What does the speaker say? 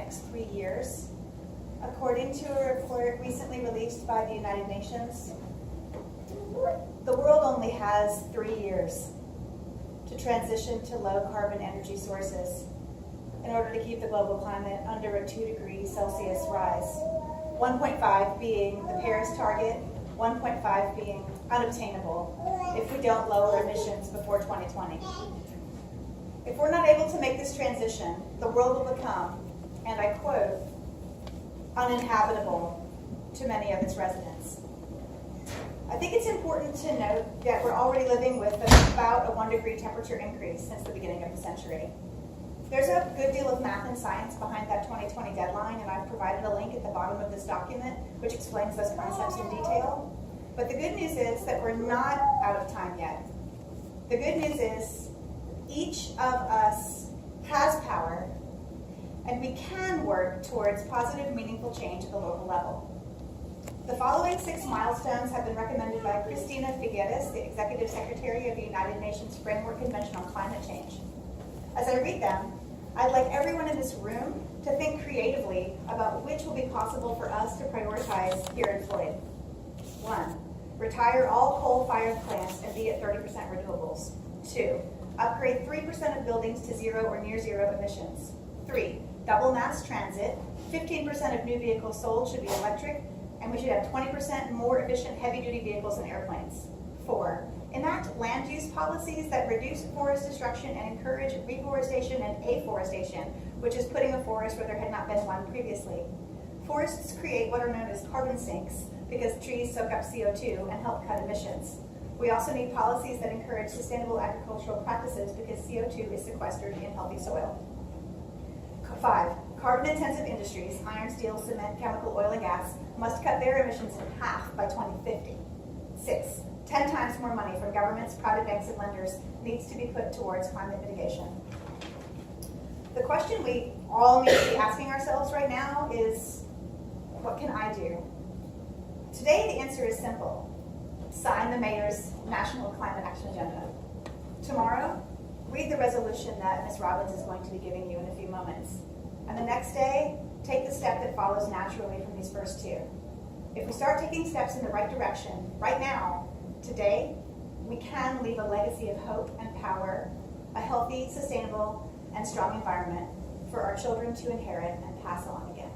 next 3 years. According to a report recently released by the United Nations, the world only has 3 years to transition to low carbon energy sources in order to keep the global climate under a 2-degree Celsius rise. 1.5 being the Paris target, 1.5 being unobtainable if we don't lower emissions before 2020. If we're not able to make this transition, the world will become, and I quote, uninhabitable to many of its residents. I think it's important to note that we're already living with about a 1-degree temperature increase since the beginning of the century. There's a good deal of math and science behind that 2020 deadline, and I've provided a link at the bottom of this document which explains those concepts in detail. But the good news is that we're not out of time yet. The good news is each of us has power, and we can work towards positive, meaningful change at the local level. The following 6 milestones have been recommended by Cristina Figueres, the Executive Secretary of the United Nations Framework Convention on Climate Change. As I read them, I'd like everyone in this room to think creatively about which will be possible for us to prioritize here in Floyd. 1, retire all coal-fired plants and be at 30% renewables. 2, upgrade 3% of buildings to zero or near zero emissions. 3, double mass transit. 15% of new vehicles sold should be electric, and we should have 20% more efficient heavy-duty vehicles and airplanes. 4, enact land use policies that reduce forest destruction and encourage reforestation and afforestation, which is putting a forest where there had not been one previously. Forests create what are known as carbon sinks because trees soak up CO2 and help cut emissions. We also need policies that encourage sustainable agricultural practices because CO2 is sequestered in healthy soil. 5, carbon-intensive industries, iron, steel, cement, chemical, oil, and gas, must cut their emissions in half by 2050. 6, 10 times more money from governments, private banks, and lenders needs to be put towards climate mitigation. The question we all need to be asking ourselves right now is, what can I do? Today, the answer is simple. Sign the mayor's National Climate Action Agenda. Tomorrow, read the resolution that Ms. Robbins is going to be giving you in a few moments. And the next day, take the step that follows naturally from these first 2. If we start taking steps in the right direction, right now, today, we can leave a legacy of hope and power, a healthy, sustainable, and strong environment for our children to inherit and pass on again.